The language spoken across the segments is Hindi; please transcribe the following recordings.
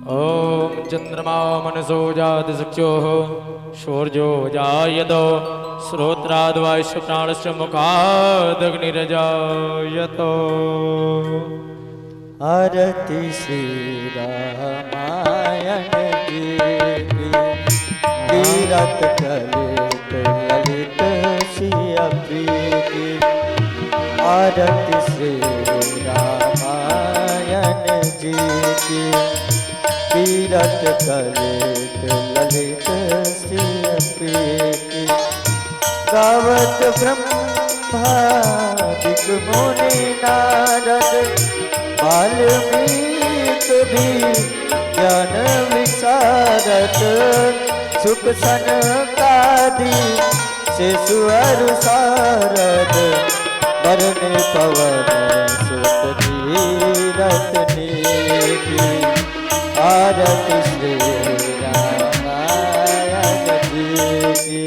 ओम चंद्रमा मनसो जात चक्षुः शौर्यो जायतो श्रोत्राद्वायुश्च प्राणश्च मुखादग्निरजायतो। आरती श्री रामायण जी की तीरथ कलित ललित सिया प्रीति। आरती श्री रामायण जी की तीरथ कलित ललित सिया प्रीति। गावत ब्रह्मादिक मुनि नारद वाल्मीकि भी ज्ञान विशारद। सुख सनकादि शिशुअर सारद वरण पवन सुत तीरथ नीति। आरती श्री रामायण जी की।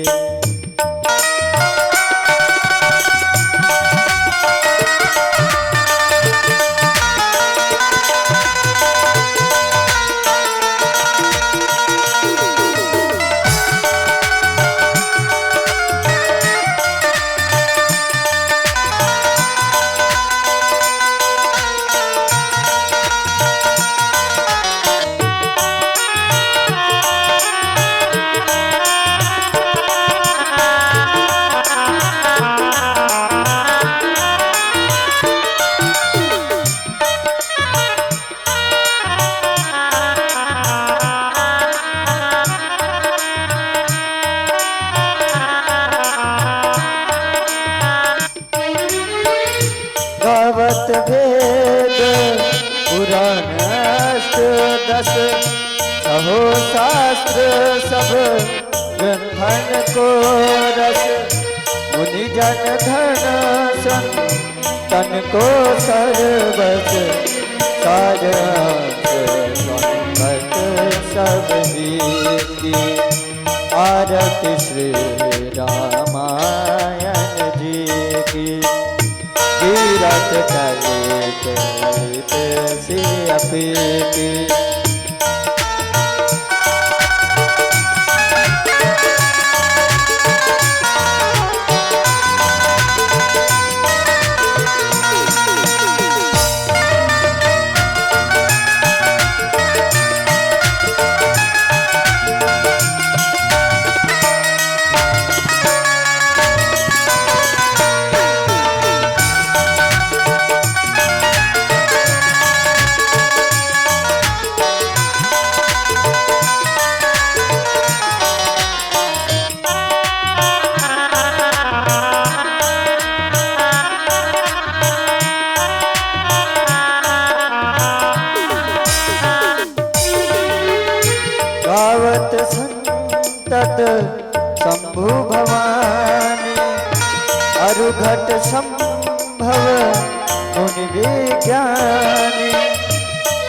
गावत वेद पुराण अष्टदश सहो शास्त्र सब ग्रंथन को रस। मुनि जन धन संतन को सर्वस सार संपत सब नीति। आरती श्री रामायण जी की तीरथ कलित ललित सिया प्रीति। गावत संतत शंभु भवानी अरुघट संभव मुनि विज्ञानी।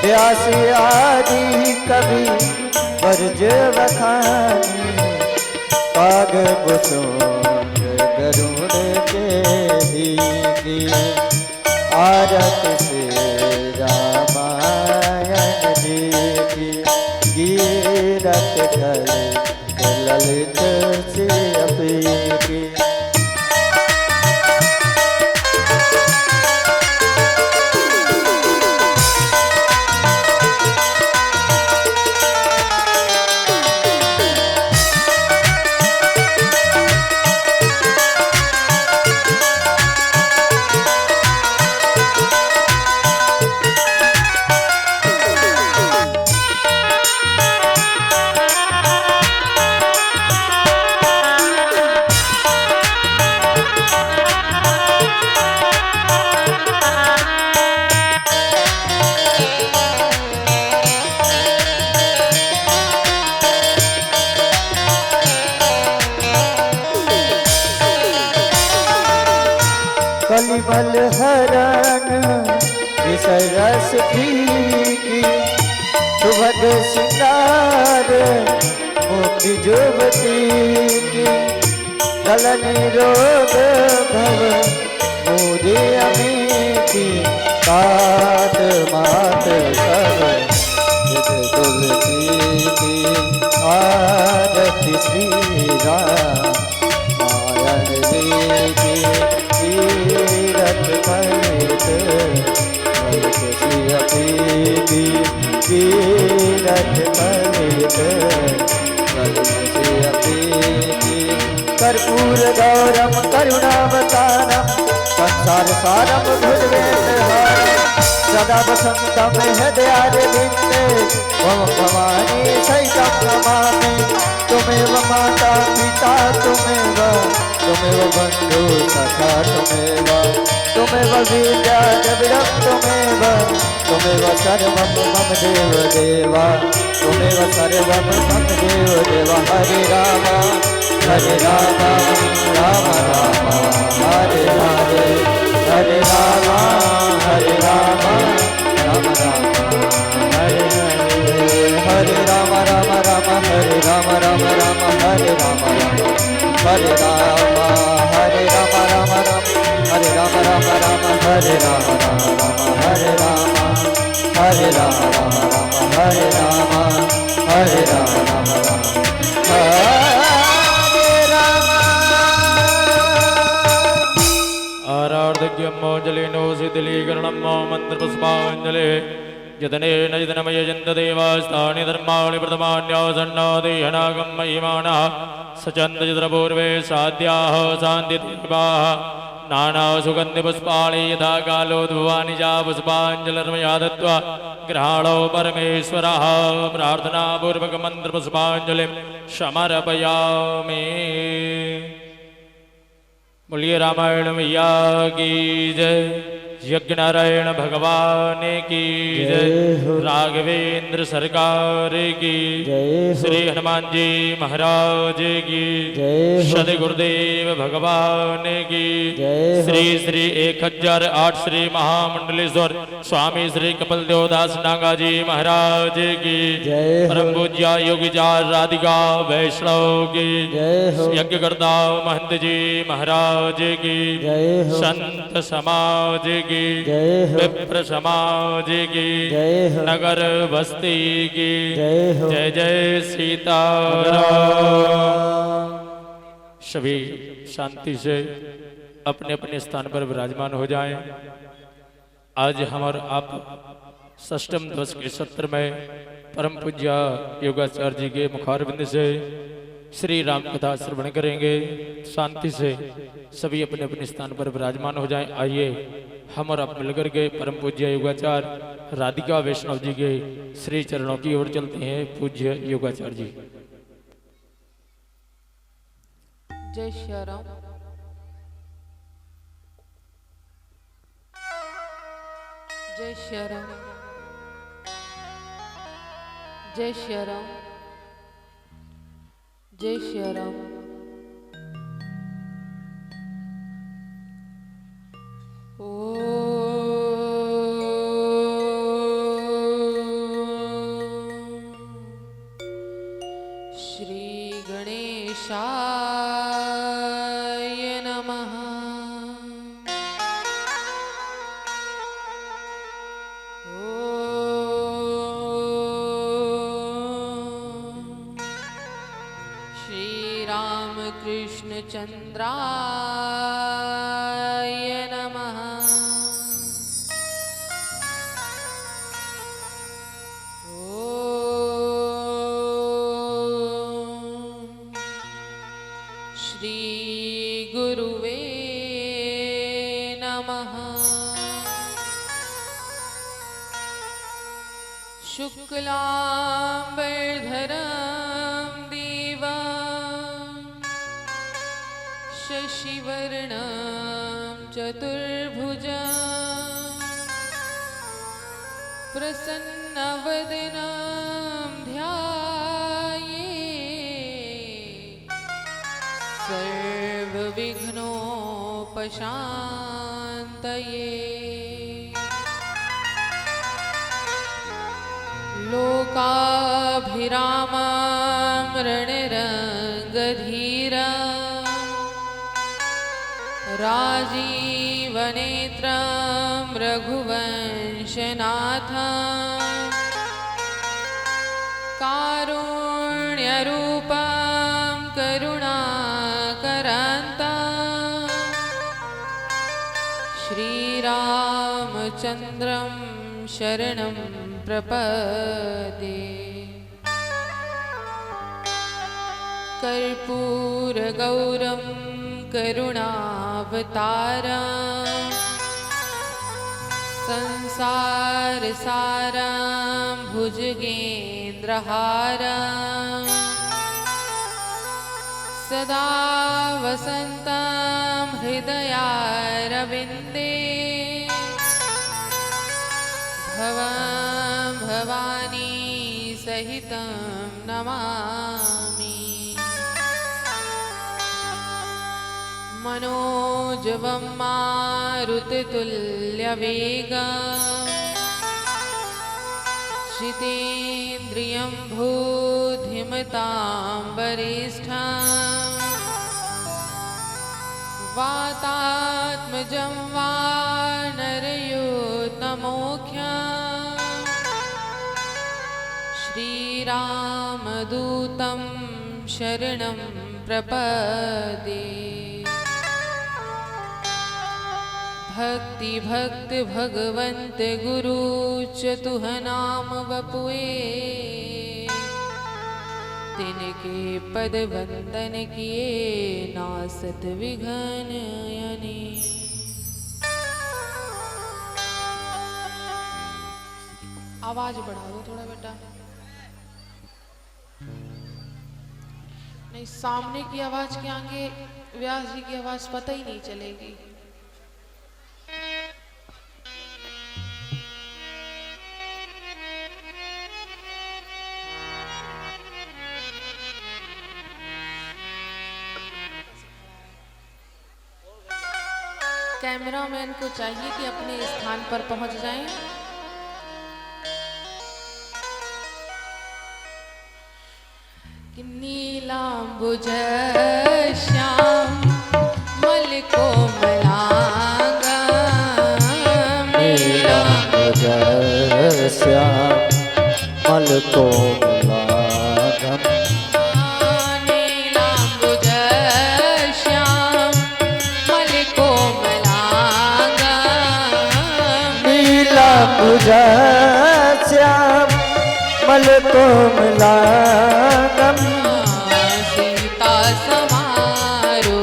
व्यासी आदि कवि वर्ज बखानी काग कुसुम गरुड़ के की। आरती श्री रामायण जी की तीरथ कलित ललित सिया प्रीति। कलिमल हरण विषय रस की सुभग सिंगार मुक्ति जुवती की। दलन रोग भव मोदे अमीति तात मात सब तुल श्री राम मायन रे तीरथ करत अपनी तीरथ करत कर्पूर गौरम करुणावतारम संसार सारम भुजगेन्द्रहारम सदा वसंतम हृदयारविंदे मम भवानी सहितं नमामि तुमेव माता पिता तुमेव बंधु सखा तुमेव विद्या द्रविणं तुमेव सर्वं मम देव देवा तुमेव सर्वं मम देव देवा हरे राम राम राम हरे हरे हरे राम राम राम हरे हरे हरे राम राम राम हरे राम राम राम हरे राम हरे राम हरे राम राम राम हरे राम राम राम हरे राम हरे राम हरे राम राम हरे राम हरे राम राम आरार्धज्ञमोजलिनो शिथिलीकरणं मन्त्रपुष्पाञ्जले यतनेन यतनमयजन्त देवास्तानि धर्माणि प्रथमान्यासन्नादेहनागं महिमानः सचन्दचित्रपूर्वे साध्याः शान्तिदेवाः नानासुगन्धिपुष्पाणि यथा कालोद्भवानि च पुष्पाञ्जलिर्मया दत्त्वा गृहाणो परमेश्वरः प्रार्थनापूर्वकमन्त्रपुष्पाञ्जलिं समर्पयामि। बोलिए रामायण मैया की जय, यज्ञ नारायण भगवान की जय, राघवेंद्र सरकार की जय, श्री हनुमान जी महाराज की जय, सदि गुरुदेव भगवान की जय, श्री श्री 1008 श्री महामंडलेश्वर स्वामी श्री कपिल देवदास नागा जी महाराज की जय, परम पूज्य योगीचार राधिका वैष्णव की जय, यज्ञकर्ता महंत जी महाराज की जय, संत समाज की विप्र समाज की नगर बस्ती की जय जय सीताराम। सभी शांति से अपने अपने स्थान पर विराजमान हो जाएं। आज हम और आप षष्ठम दिवस के सत्र में परम पूज्य योगाचार्य जी के मुखारबिंद से श्री राम कथा श्रवण करेंगे। शांति से सभी अपने अपने स्थान पर विराजमान हो जाएं। आइए हम और आप मिलकर के परम पूज्य योगाचार्य राधिका वैष्णव जी के श्री चरणों की ओर चलते हैं। पूज्य योगाचार्य जी। जय श्री राम। जय श्री राम। जय श्री राम। जय श्री राम। श्री गणेशाय नमः। श्री रामकृष्ण चंद्राय नमः। श्री गुरुवे नमः। शुक्लांबरधरं देवं शशिवर्णं चतुर्भुजं प्रसन्नवदनं ध्यायेत् सर्वविघ्नोपशान्तये। लोकाभिरामं रणरङ्गधीरं राजीवनेत्रं रघुवंशनाथं कारुण्यरूपं करुणाकरान्ता श्रीरामचन्द्रं शरणं प्रपद्ये कर्पूरगौरं करुणावतारम् संसारसारं भुजगेन्द्रहारम् सदा वसन्तं हृदयारविन्दे भवं भवानी सहितं नमामि मनोजवं मारुततुल्यवेगम् जितेन्द्रियं बुद्धिमतां वरिष्ठम् वातात्मजं वानरयूतमोख्यम् श्रीरामदूतं शरणं प्रपद्ये भक्ति भक्त भगवंत गुरु चतुह नाम वपुए तिनके पद वंदन किए नासत विघ्न यनि। आवाज बढ़ा दो थोड़ा बेटा, नहीं सामने की आवाज के आगे व्यास जी की आवाज पता ही नहीं चलेगी। कैमरामैन को चाहिए कि अपने स्थान पर पहुंच जाएं। कि नीलांबुज श्याम मल कोमलांगा नीलांबुज श्याम मल कोमलांगम नीलांबुज श्याम मल कोमलांगम नीलांबुज श्याम मल कोमलांगम सीता समारो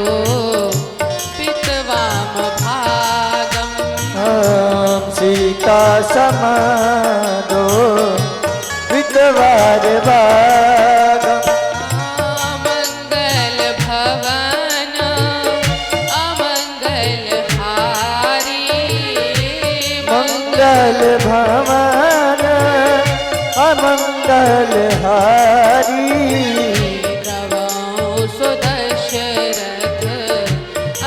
पितवाम भागम सीता समारो विद्वार भागम मंगल भवन अमंगल हारी मंगल भवन अमंगल हारी द्रवौ सुदशरथ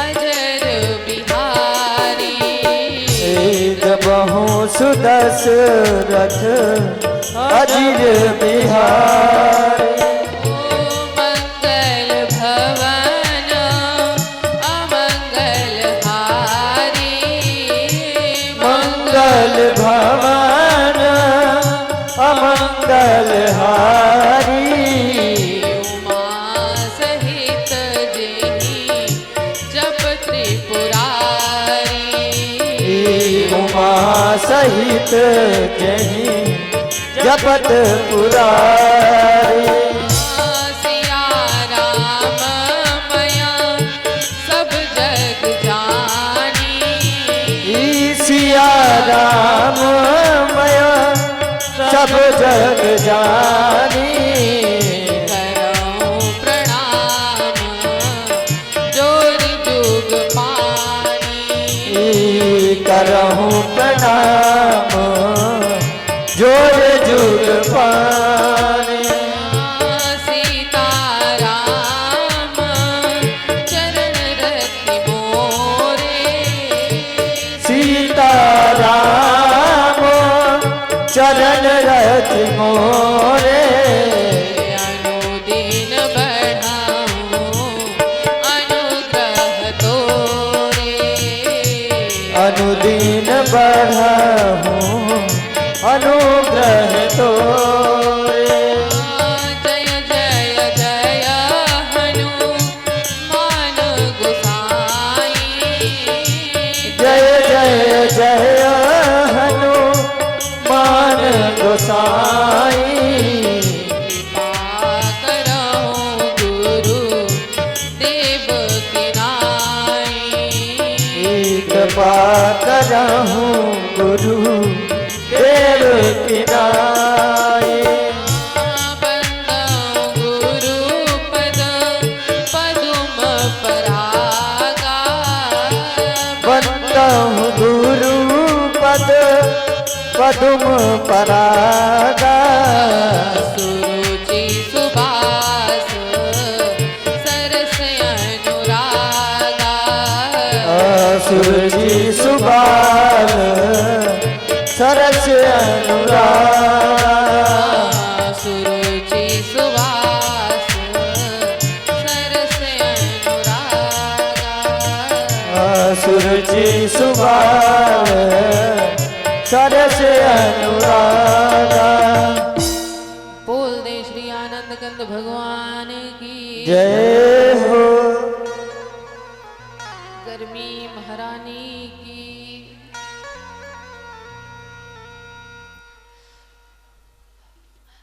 अजर बिहारी बहु सुदशरथ अजर बिहारी मंगल भवन अमंगल हारी मंगल भवन अमंगल हारी उमा सहित जेहि जप त्रिपुरारी उमा सहित जही जपत पुरारी सिया राम मया सब जग जानी सिया राम मया सब जग जानी करऊं प्रणाम जोरि जुग पानी करहूँ प्रणाम जोर जुग पानी सीता राम चरण रति मोरे सीता राम चरण रथ मोरे अनुदिन बढ़ाऊं अनुग्रह तोरे अनुदीन बढ़ाऊँ अनुग्रह तोरे जय जय जय हनुमान कृपा करहूँ गुरु देव की नाई। गुरु पद पदुम परागा, बंदहु गुरु पद पदुम परागा। सुरुचि सुबास सरस अनुरागा, सुरजी सुबाल सरस अनुरागा। सुरुचि सुबास सरस अनुरागा, सुरजी सुबाल सरस अनुरागा। बोल दे श्री आनंद कंद भगवान की जय हो। गर्मी महारानी की।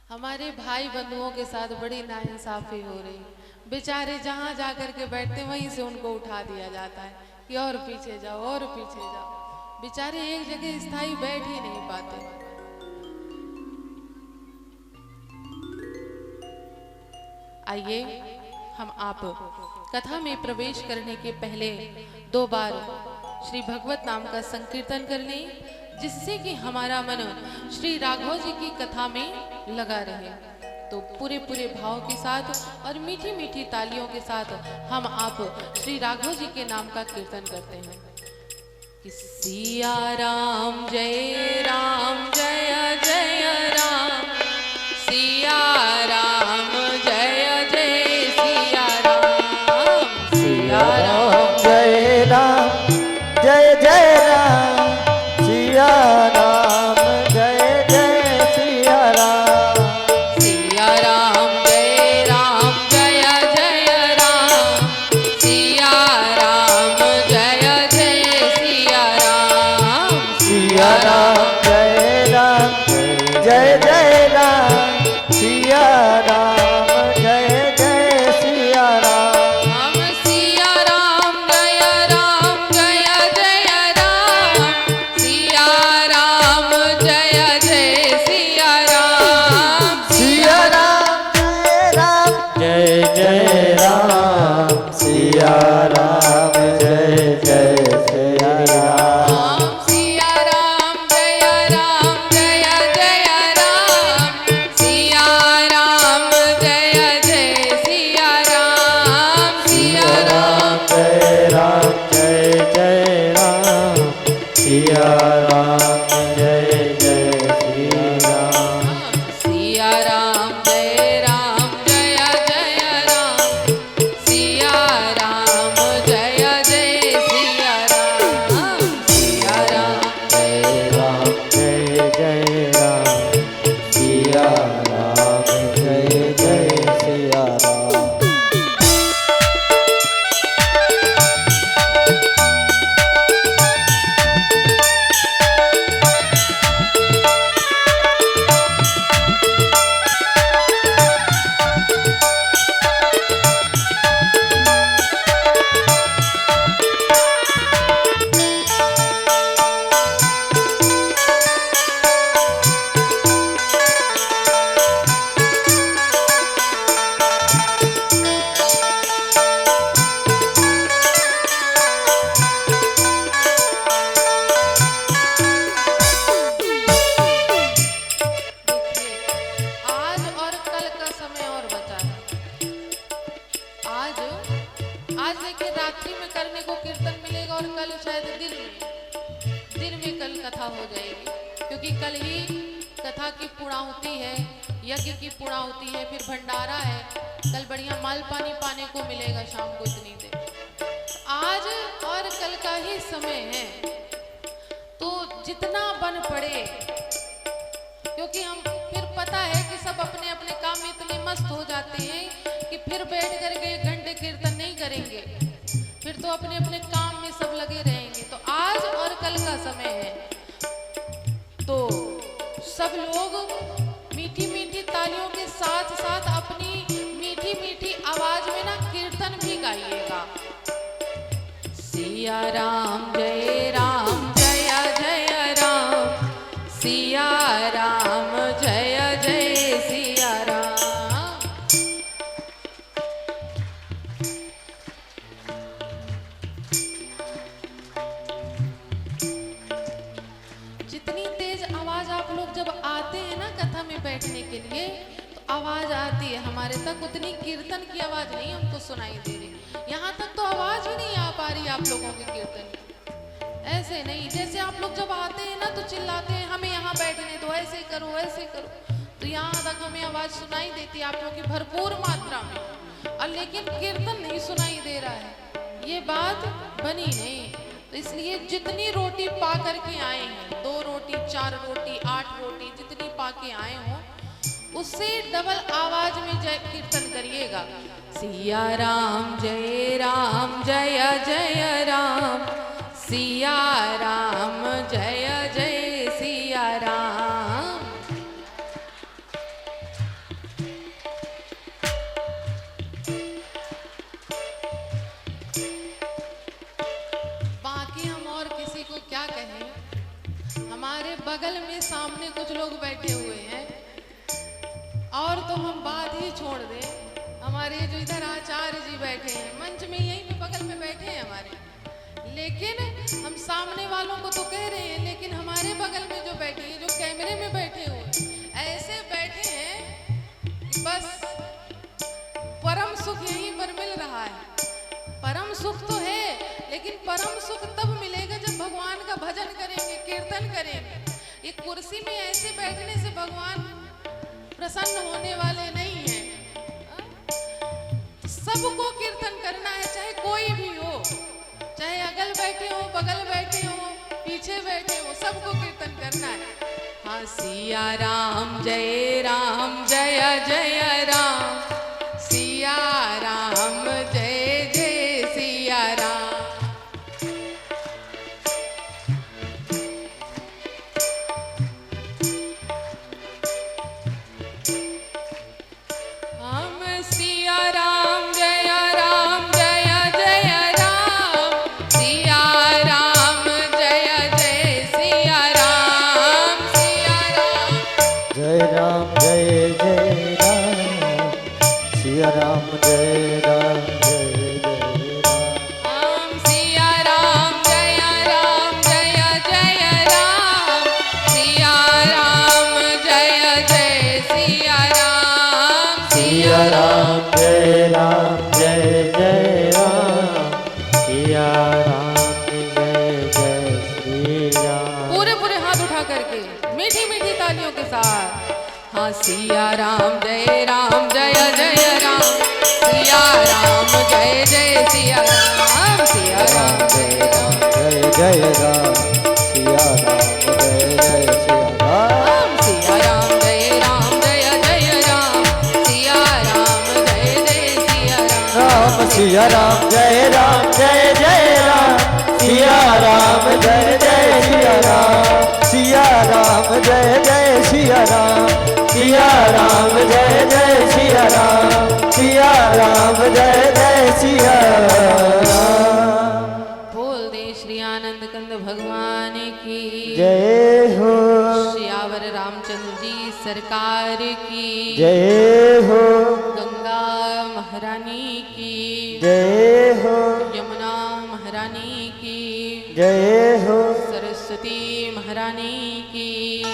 हमारे भाई बंधुओं के साथ बड़ी नाइंसाफी हो रही। बेचारे जहाँ जाकर के बैठते वहीं से उनको उठा दिया जाता है कि और पीछे जाओ और पीछे जाओ। बेचारे एक जगह स्थायी बैठ ही नहीं पाते। आइए हम आप कथा में प्रवेश करने के पहले 2 बार श्री भगवत नाम का संकीर्तन कर लें, जिससे कि हमारा मन श्री राघव जी की कथा में लगा रहे। तो पूरे भाव के साथ और मीठी मीठी तालियों के साथ हम आप श्री राघव जी के नाम का कीर्तन करते हैं कि सिया राम जय जय राम, सिया राम जय जय सिया राम, सिया राम जय राम जय जय राम, सिया राम जय जय सिया राम। सिया राम जय जय राम, सिया राम जय जय सिया राम, सिया राम जय जय राम, सिया राम जय जय सिया राम। हम सिया राम जय जय राम, सिया राम जय जय सिया राम, सिया राम जय जय राम, सिया राम जय जय सिया राम। हम सिया राम जय जय राम, सिया राम जय जय सिया राम, सिया राम जय जय राम, सिया राम जय जय श्री राम। सिया राम जय जय राम, सिया राम जय जय सिया राम, सिया राम जय जय राम, सिया राम जय जय सिया राम। आज और कल का समय और बचा है। आज देखिए रात्रि में करने को कीर्तन मिलेगा और कल शायद दिन में कल कथा हो जाएगी, क्योंकि कल ही कथा की पूर्णाहुति है, यज्ञ की पूर्णाहुति है, फिर भंडारा है। कल बढ़िया माल पानी पाने को मिलेगा शाम को इतनी देर। आज और कल का ही समय है, तो जितना बन पड़े, क्योंकि हम फिर पता है कि सब अपने अपने काम में इतने मस्त हो जाते हैं कि फिर बैठ करके 1 घंटे कीर्तन नहीं करेंगे, फिर तो अपने अपने काम में सब लगे रहेंगे। तो आज और कल का समय है, तो सब लोग मीठी मीठी तालियों के साथ साथ अपनी मीठी मीठी आवाज में ना कीर्तन भी गाइएगा। सिया राम जय जय राम, सिया राम जय जय सिया राम। जितनी तेज आवाज आप लोग जब आते हैं ना कथा में बैठने के लिए तो आवाज आती है हमारे तक, उतनी कीर्तन की आवाज नहीं हमको सुनाई दे रही। यहाँ तक तो आवाज ही नहीं आ पा रही आप लोगों के कीर्तन की। ऐसे नहीं, जैसे आप लोग जब आते हैं ना तो चिल्लाते हैं हमें यहाँ बैठने दो, ऐसे करो ऐसे करो, तो यहाँ तक हमें आवाज सुनाई देती है आप लोगों की भरपूर मात्रा में, और लेकिन कीर्तन नहीं सुनाई दे रहा है। ये बात बनी नहीं। तो इसलिए जितनी रोटी पा करके आए हैं, 2 रोटी 4 रोटी 8 रोटी जितनी पा के आए हो, उससे डबल आवाज में जय कीर्तन करिएगा। सिया राम जय जय राम, सिया राम जय जय सिया राम। बाकी हम और किसी को क्या कहें, हमारे बगल में सामने कुछ लोग बैठे हुए हैं, और तो हम बात ही छोड़ दें। हमारे जो इधर आचार्य जी बैठे हैं मंच में, यहीं पे बगल में बैठे हैं हमारे, लेकिन हम सामने वालों को तो कह रहे हैं, लेकिन हमारे बगल में जो बैठे हैं, जो कैमरे में बैठे हुए ऐसे बैठे हैं कि बस परम सुख यहीं पर मिल रहा है। परम सुख तो है, लेकिन परम सुख तब मिलेगा जब भगवान का भजन करेंगे, कीर्तन करेंगे। ये कुर्सी में ऐसे बैठने से भगवान प्रसन्न होने वाले नहीं हैं। सबको कीर्तन करना है, चाहे कोई भी हो, चाहे अगल बैठे हो, बगल बैठे हो, पीछे बैठे हो, सबको कीर्तन करना है। हाँ सिया राम जय जय राम, सिया राम जय जय सिया राम। हम सिया राम जय जय राम, सिया राम जय जय सिया राम। सिया राम जय राम जय जय राम, सिया राम जय राम जय जय राम। हम सिया राम जय जय राम, सिया राम जय जय सिया राम। सिया राम जय जय राम, सिया राम जय जय श्री राम। पूरे पूरे हाथ उठा करके मीठी मीठी तालियों के साथ। हाँ सिया राम जय जय राम, सिया राम जय जय सिया राम। सिया राम जय जय राम, सिया राम जय जय सिया राम। सिया राम जय जय राम, सिया राम जय जय सिया राम। सिया राम जय जय राम, सिया राम जय जय सिया राम। सिया राम जय जय सिया राम, सिया राम जय जय सिया राम। सिया राम जय जय सिया राम। बोल दे श्री आनंद कंद भगवान की जय हो, श्यावर रामचंद्र जी सरकार की जय हो, गंगा महारानी की जय हो, यमुना महारानी की जय हो, सरस्वती महारानी की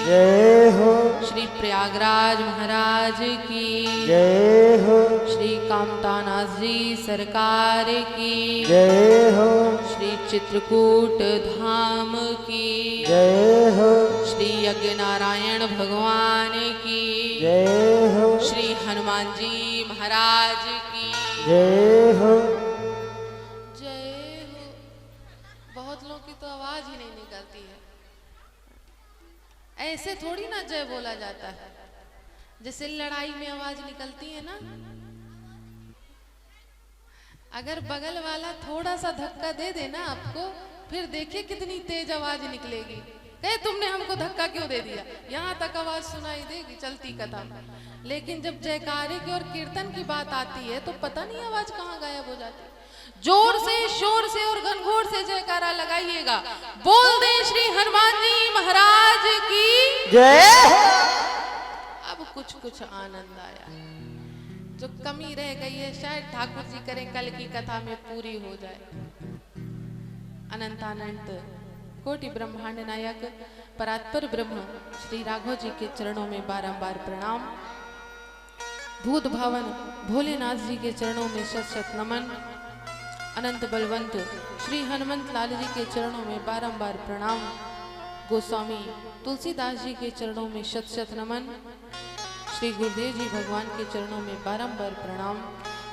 जय हो, श्री प्रयागराज महाराज की जय हो, श्री कामतानाथ जी सरकार की जय हो, श्री चित्रकूट धाम की जय हो, श्री यज्ञ नारायण भगवान की जय हो, श्री हनुमान जी महाराज की जय हो। जय हो। बहुत लोगों की तो आवाज ही नहीं निकलती है। ऐसे थोड़ी ना जय बोला जाता है, जैसे लड़ाई में आवाज निकलती है ना। अगर बगल वाला थोड़ा सा धक्का दे देना आपको, फिर देखिए कितनी तेज आवाज निकलेगी। कहे तुमने हमको धक्का क्यों दे दिया, यहाँ तक आवाज सुनाई देगी चलती कथा। लेकिन जब जयकारे की और कीर्तन की बात आती है तो पता नहीं आवाज कहाँ गायब हो जाती। जोर से, शोर से और घनघोर से जयकारा लगाइएगा। बोल दे श्री हनुमान जी महाराज की जय। अब कुछ आनंद आया। जो कमी रह गई है शायद ठाकुर जी करें कल की कथा में पूरी हो जाए। अनंतानंत कोटि ब्रह्मांड नायक परात्पर ब्रह्म श्री राघव जी के चरणों में बारंबार प्रणाम। भूत भावन भोलेनाथ जी के चरणों में शत शत नमन। अनंत बलवंत श्री हनुमंत लाल जी के चरणों में बारंबार प्रणाम। गोस्वामी तुलसीदास जी के चरणों में शत शत नमन। श्री गुरुदेव जी भगवान के चरणों में बारंबार प्रणाम।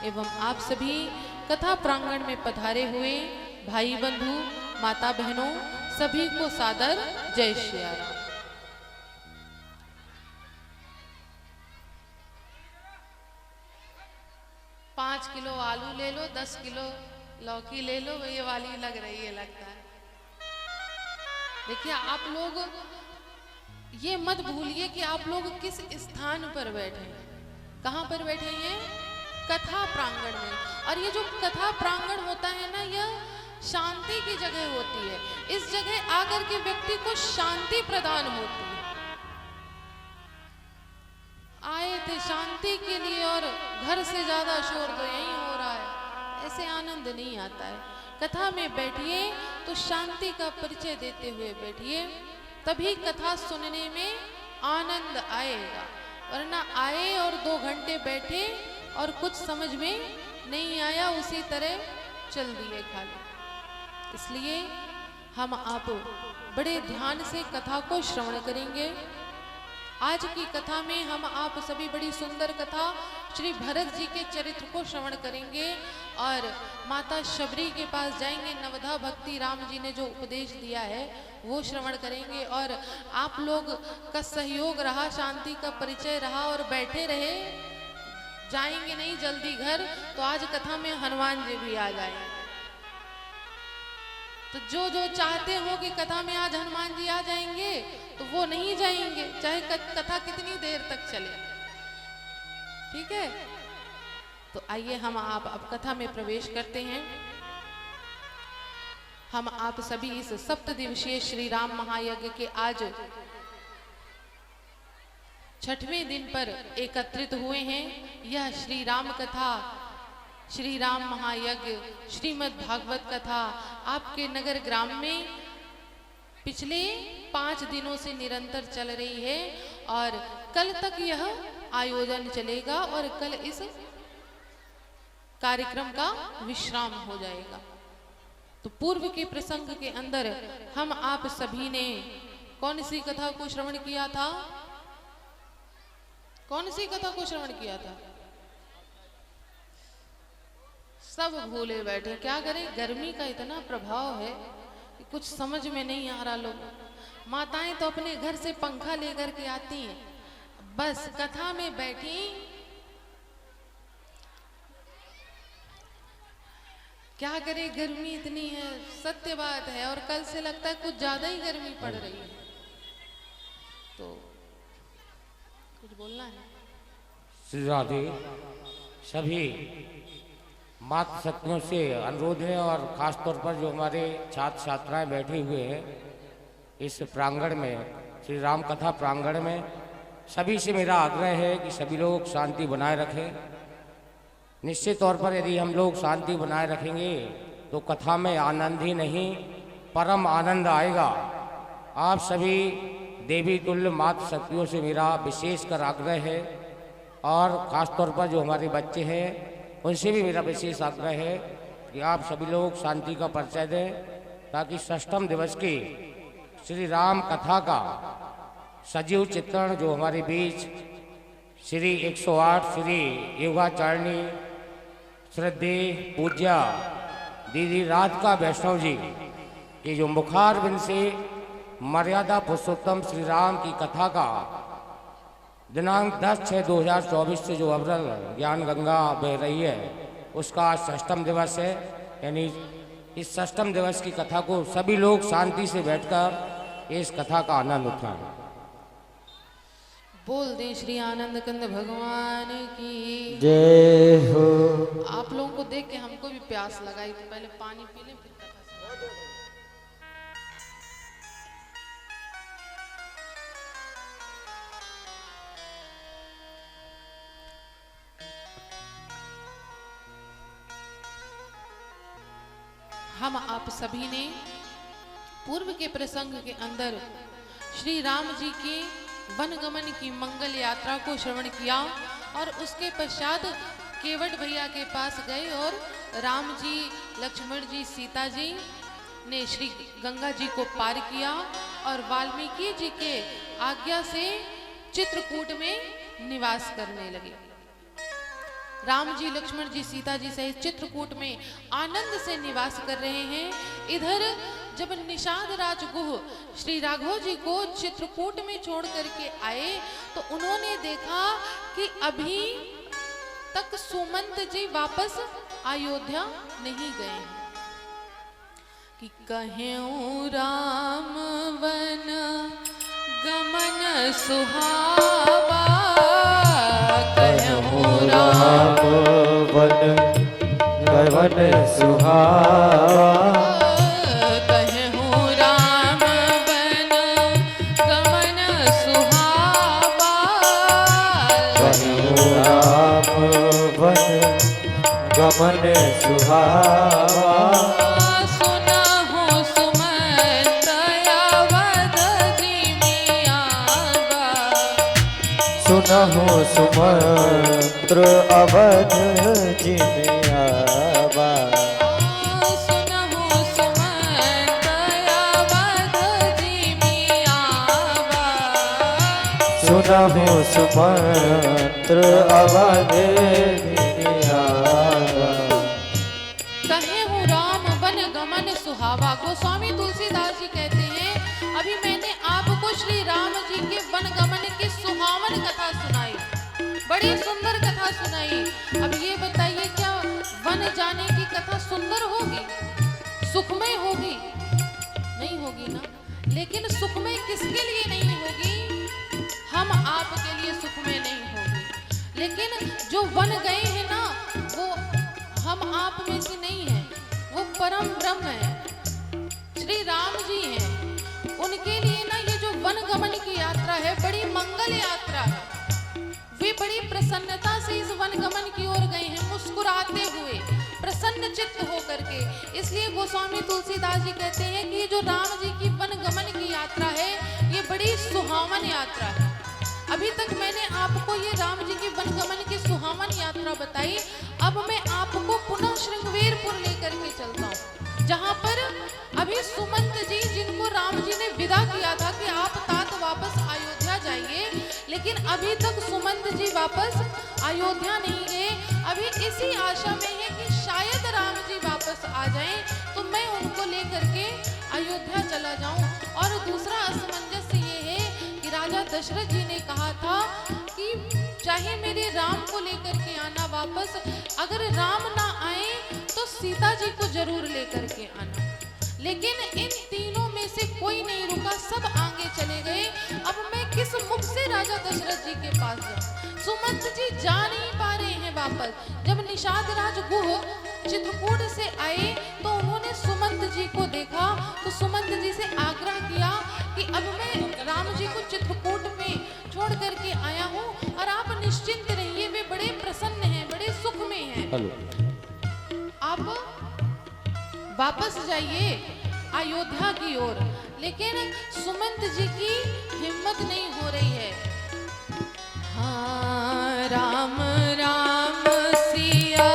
एवं आप सभी कथा प्रांगण में पधारे हुए भाई बंधु माता बहनों सभी को सादर जय श्री राम। 5 किलो आलू ले लो, 10 किलो लौकी ले लो, ये वाली लग रही है लगता है। देखिए आप लोग ये मत भूलिए कि आप लोग किस स्थान पर बैठे हैं। कहाँ पर बैठे हैं? कथा प्रांगण में। और ये जो कथा प्रांगण होता है ना, यह शांति की जगह होती है। इस जगह आकर के व्यक्ति को शांति प्रदान होती है। आए थे शांति के लिए और घर से ज्यादा शोर तो यही हो रहा है, ऐसे आनंद नहीं आता है। कथा में बैठिए तो शांति का परिचय देते हुए बैठिए, तभी कथा सुनने में आनंद आएगा। वरना आए और 2 घंटे बैठे और कुछ समझ में नहीं आया, उसी तरह चल दिए खाली। इसलिए हम आप बड़े ध्यान से कथा को श्रवण करेंगे। आज की कथा में हम आप सभी बड़ी सुंदर कथा श्री भरत जी के चरित्र को श्रवण करेंगे और माता शबरी के पास जाएंगे। नवधा भक्ति राम जी ने जो उपदेश दिया है वो श्रवण करेंगे। और आप लोग का सहयोग रहा, शांति का परिचय रहा और बैठे रहे, जाएंगे नहीं जल्दी घर, तो आज कथा में हनुमान जी भी आ जाएंगे। तो जो जो चाहते हो कि कथा में आज हनुमान जी आ जाएंगे तो वो नहीं जाएंगे, चाहे कथा कितनी देर तक चले। ठीक है, तो आइए हम आप अब कथा में प्रवेश करते हैं। हम आप सभी इस 7 दिवसीय श्री राम महायज्ञ के आज 6वें दिन पर एकत्रित हुए हैं। यह श्री राम कथा, श्री राम महायज्ञ, श्रीमद् भागवत कथा आपके नगर ग्राम में पिछले 5 दिनों से निरंतर चल रही है और कल तक यह आयोजन चलेगा और कल इस कार्यक्रम का विश्राम हो जाएगा। तो पूर्व के प्रसंग के अंदर हम आप सभी ने कौन सी कथा को श्रवण किया था? कौन सी कथा को श्रवण किया था? सब भूले बैठे। क्या करें, गर्मी का इतना प्रभाव है कि कुछ समझ में नहीं आ रहा। लोग माताएं तो अपने घर से पंखा लेकर के आती हैं, बस कथा में बैठी क्या करे, गर्मी इतनी है, सत्य बात है। और कल से लगता है कुछ ज्यादा ही गर्मी पड़ रही है। तो कुछ बोलना है? श्री राधे सभी माता शक्तियों से अनुरोध है और ख़ास तौर पर जो हमारे छात्र छात्राएं बैठे हुए हैं इस प्रांगण में, श्री राम कथा प्रांगण में, सभी से मेरा आग्रह है कि सभी लोग शांति बनाए रखें। निश्चित तौर पर यदि हम लोग शांति बनाए रखेंगे तो कथा में आनंद ही नहीं परम आनंद आएगा। आप सभी देवी तुल्य माता शक्तियों से मेरा विशेष कर आग्रह है और ख़ास तौर पर जो हमारे बच्चे हैं उनसे भी मेरा विशेष आग्रह है कि आप सभी लोग शांति का परिचय दें, ताकि 6वें दिवस की श्री राम कथा का सजीव चित्रण जो हमारे बीच श्री 108 श्री योगाचारणी श्रद्धेय पूज्या दीदी राधिका वैष्णव जी की जो मुखारविंद से मर्यादा पुरुषोत्तम श्री राम की कथा का दिनांक 10/6/2024 से जो अविरल ज्ञान गंगा बह रही है उसका आज 6वां दिवस है। यानी इस 6वें दिवस की कथा को सभी लोग शांति से बैठकर इस कथा का आनंद उठाएं। बोल दें श्री आनंद कंद भगवान की। जय हो। आप लोगों को देख के हमको भी प्यास लगाई, तो पहले पानी पी लें फिर कथा सुनें। हम आप सभी ने पूर्व के प्रसंग के अंदर श्री राम जी के वनगमन की मंगल यात्रा को श्रवण किया और उसके पश्चात केवट भैया के पास गए और राम जी, लक्ष्मण जी, सीता जी ने श्री गंगा जी को पार किया और वाल्मीकि जी के आज्ञा से चित्रकूट में निवास करने लगे। राम जी, लक्ष्मण जी, सीता जी सहित चित्रकूट में आनंद से निवास कर रहे हैं। इधर जब निषाद राजगुह श्री राघव जी को चित्रकूट में छोड़ करके आए तो उन्होंने देखा कि अभी तक सुमंत जी वापस अयोध्या नहीं गए हैं। कि कहें राम वन गमन सुहावा, कहें राम वन गमन सुहावा, गमन सुहावा, सुनहु सुमंत अवध जिमि आवा, सुनहु सुमंत्र अवध जिमि आवा, सुनहु सुमंत अवध जिमि आवा, सुनहु सुमंत्र अवध सुहावा। गोस्वामी तुलसीदास जी कहते हैं अभी मैंने आपको श्री राम जी के वनगमन की सुहावन कथा सुनाई, बड़ी सुंदर कथा सुनाई। अब ये बताइए क्या वन जाने की कथा सुंदर होगी, सुखमय होगी? नहीं होगी ना। लेकिन सुखमय किसके लिए नहीं होगी? हम आपके लिए सुखमय नहीं होगी। लेकिन जो वन गए हैं ना, वो हम आप में से नहीं है, वो परम ब्रह्म है, श्री राम जी हैं। उनके लिए ना ये जो वनगमन की यात्रा है बड़ी मंगल यात्रा है। वे बड़ी प्रसन्नता से इस वनगमन की ओर गए हैं, मुस्कुराते हुए, प्रसन्न चित्त होकर के। इसलिए गोस्वामी तुलसीदास जी कहते हैं कि ये जो राम जी की वनगमन की यात्रा है ये बड़ी सुहावन यात्रा है। अभी तक मैंने आपको ये राम जी की वनगमन की सुहावन यात्रा बताई। अब मैं आपको पुनः श्रृंगवेरपुर लेकर के चलता हूँ, जहाँ पर अभी सुमंत जी, जिनको राम जी ने विदा किया था कि आप तात वापस अयोध्या जाइए, लेकिन अभी तक सुमंत जी वापस अयोध्या नहीं गए। अभी इसी आशा में है कि शायद राम जी वापस आ जाएं तो मैं उनको लेकर के अयोध्या चला जाऊं। और दूसरा असमंजस ये है कि राजा दशरथ जी ने कहा था कि चाहे मेरे राम को लेकर के आना वापस, अगर राम ना आए तो सीता जी को जरूर लेकर के आना। लेकिन इन तीनों में से कोई नहीं रुका, सब आगे चले गए। अब मैं किस मुख से राजा दशरथ जी के पास जाऊं? सुमंत जी जा नहीं पा रहे हैं वापस। जब निषाद राजगुह चित्रकूट से आए तो उन्होंने सुमंत जी को देखा तो सुमंत जी से आग्रह किया कि अब मैं राम जी को चित्रकूट में छोड़ करके आया हूँ और आप निश्चिंत रहिए, वे बड़े प्रसन्न हैं, बड़े सुख में हैं। आप वापस जाइए अयोध्या की ओर। लेकिन सुमंत जी की हिम्मत नहीं हो रही है। हाँ, राम राम सिया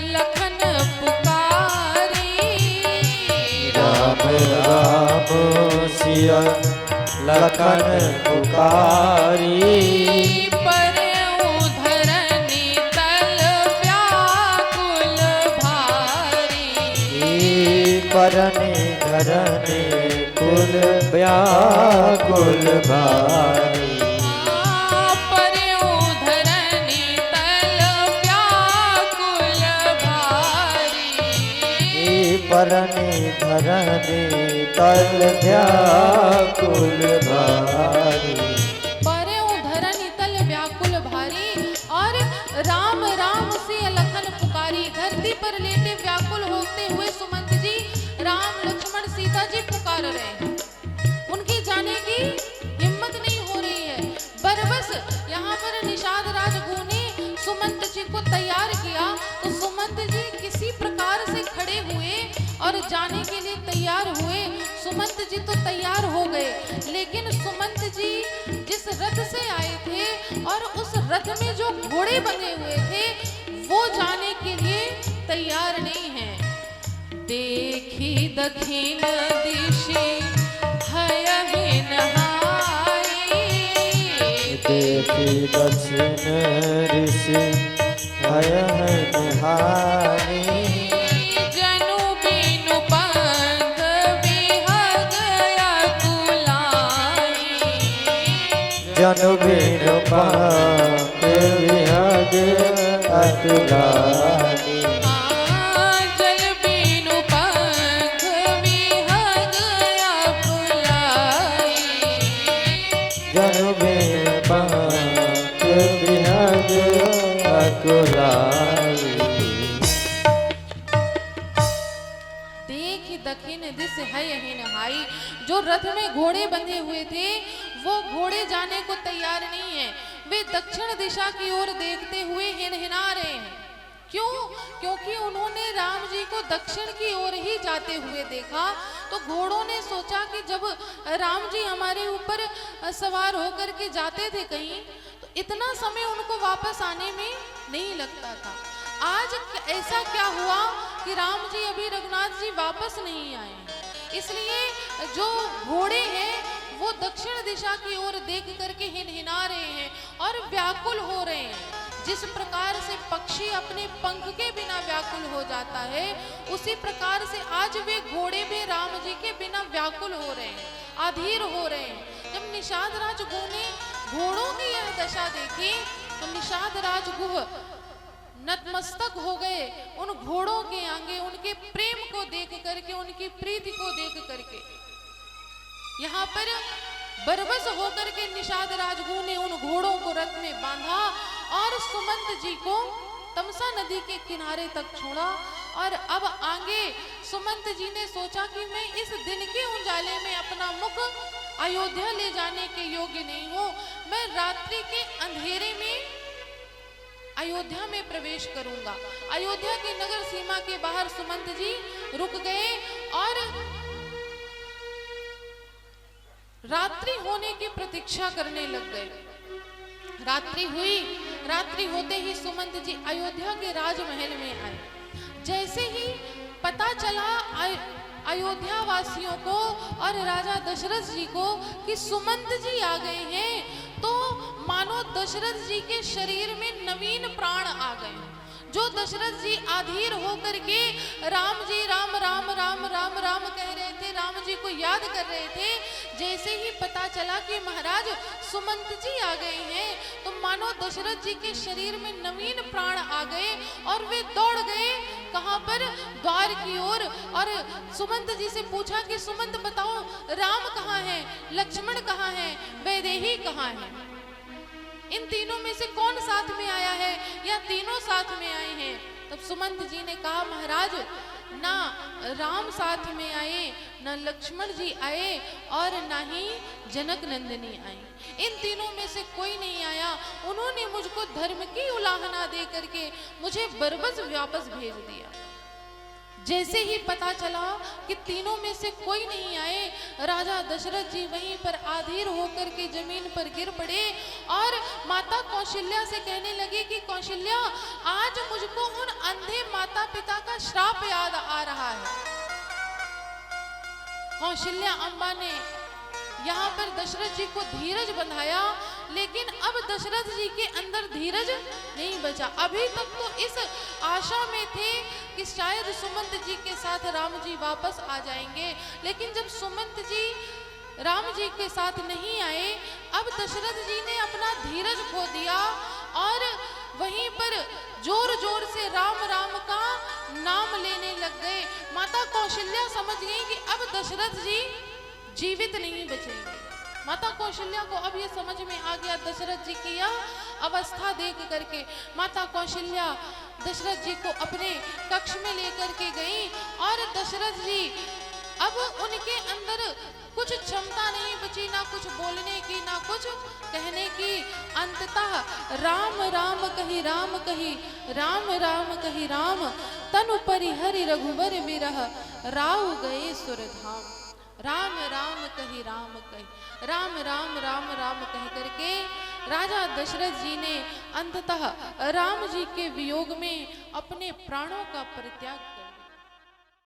लखन पुकारी, राम राम सिया लखन पुकारी, धरनी तल व्याकुल भारी, परने धरने कुल व्याकुल भारी, धरनी तल व्याकुल भारी, परने धरने तल व्याकुल भारी, पर पर लेटे व्याकुल होते हुए सुमंत जी राम लक्ष्मण सीता जी पुकार रहे हैं। उनकी जाने की हिम्मत नहीं हो रही है। बरबस यहाँ पर निषाद राजगुरु ने सुमंत जी को तैयार किया तो सुमंत जी किसी प्रकार से खड़े हुए और जाने के लिए तैयार हुए। सुमंत जी तो तैयार हो गए, लेकिन सुमंत जी जिस रथ से आए थे और उस रथ में जो घोड़े बंधे हुए थे वो जाने के लिए तैयार नहीं है। देखी दक्षिण दिशि हयहि नहाई, देखी दक्षिण ऋषि हयहि नहाई, जनु बिनु पंख विहग अकुलाई, जनु बिनु पंख विहग अकुलाई, जल बिनु पंख विहग अकुलाई। जनु बिनु पंख विहग अकुलाई। देख दक्षिण दिश हयहि नहाई, जो रथ में घोड़े बंधे हुए थे वो घोड़े जाने को तैयार नहीं है। वे दक्षिण दिशा की ओर देखते हुए हिनहिना रहे हैं। क्यों? क्योंकि उन्होंने राम जी को दक्षिण की ओर ही जाते हुए देखा। तो घोड़ों ने सोचा कि जब राम जी हमारे ऊपर सवार होकर के जाते थे कहीं, तो इतना समय उनको वापस आने में नहीं लगता था। आज ऐसा क्या हुआ कि राम जी अभी रघुनाथ जी वापस नहीं आए, इसलिए जो घोड़े हैं वो दक्षिण दिशा की ओर देख करके हिनहिना रहे हैं और व्याकुल हो रहे हैं। जिस प्रकार से पक्षी अपने पंख के बिना व्याकुल हो जाता है, उसी प्रकार से आज वे घोड़े भी राम जी के बिना व्याकुल हो रहे हैं, अधीर हो रहे हैं। जब निषाद राजगुरु ने घोड़ों की यह दशा देखी तो निषाद राजगुरु नतमस्तक हो गए उन घोड़ों के आगे, उनके प्रेम को देख करके, उनकी प्रीति को देख करके। यहाँ पर बरबस होकर के निषाद राजगुरु ने उन घोड़ों को रथ में बांधा और सुमंत जी को तमसा नदी के किनारे तक छोड़ा। और अब आगे सुमंत जी ने सोचा कि मैं इस दिन के उजाले में अपना मुख अयोध्या ले जाने के योग्य नहीं हूँ, मैं रात्रि के अंधेरे में अयोध्या में प्रवेश करूंगा। अयोध्या की नगर सीमा के बाहर सुमंत जी रुक गए और रात्रि होने की प्रतीक्षा करने लग गए। रात्रि हुई, रात्रि होते ही सुमंत जी अयोध्या के राजमहल में आए। जैसे ही पता चला अयोध्या वासियों को और राजा दशरथ जी को कि सुमंत जी आ गए हैं, तो मानो दशरथ जी के शरीर में नवीन प्राण आ गए। जो दशरथ जी अधीर होकर के राम जी राम राम राम राम राम कह रहे थे, राम जी को याद कर रहे थे, जैसे ही पता चला कि महाराज सुमंत जी आ गए हैं, तो मानो दशरथ जी के शरीर में नवीन प्राण आ गए और वे दौड़ गए कहां पर? द्वार की ओर। और सुमंत जी से पूछा कि सुमंत बताओ, राम कहाँ है, लक्ष्मण कहाँ है, वैदेही कहाँ है? इन तीनों में से कौन साथ में आया है या तीनों साथ में आए हैं? तब सुमंत जी ने कहा, महाराज ना राम साथ में आए, ना लक्ष्मण जी आए और ना ही जनक नंदिनी आई। इन तीनों में से कोई नहीं आया। उन्होंने मुझको धर्म की उल्लंघना दे करके मुझे बरबस वापस भेज दिया। जैसे ही पता चला कि तीनों में से कोई नहीं आए, राजा दशरथ जी वहीं पर अधीर होकर के जमीन पर गिर पड़े और माता कौशल्या से कहने लगे कि कौशल्या, आज मुझको उन अंधे माता पिता का श्राप याद आ रहा है। कौशल्या अम्बा ने यहाँ पर दशरथ जी को धीरज बंधाया, लेकिन अब दशरथ जी के अंदर धीरज नहीं बचा। अभी तक तो इस आशा में थे कि शायद सुमंत जी के साथ राम जी वापस आ जाएंगे, लेकिन जब सुमंत जी राम जी के साथ नहीं आए, अब दशरथ जी ने अपना धीरज खो दिया और वहीं पर जोर जोर से राम राम का नाम लेने लग गए। माता कौशल्या समझ गई कि अब दशरथ जी जीवित नहीं बचेंगे। माता कौशल्या को अब ये समझ में आ गया दशरथ जी की यह अवस्था देख करके। माता कौशल्या दशरथ जी को अपने कक्ष में लेकर के गई और दशरथ जी अब उनके अंदर कुछ क्षमता नहीं बची, ना कुछ बोलने की ना कुछ कहने की। अंततः राम राम कही राम कही, राम राम कही राम, तनु परिहरि रघुवर बिरह, राव गए सुरधाम। राम राम कही राम कही, राम राम राम राम कह करके राजा दशरथ जी ने अंततः राम जी के वियोग में अपने प्राणों का परित्याग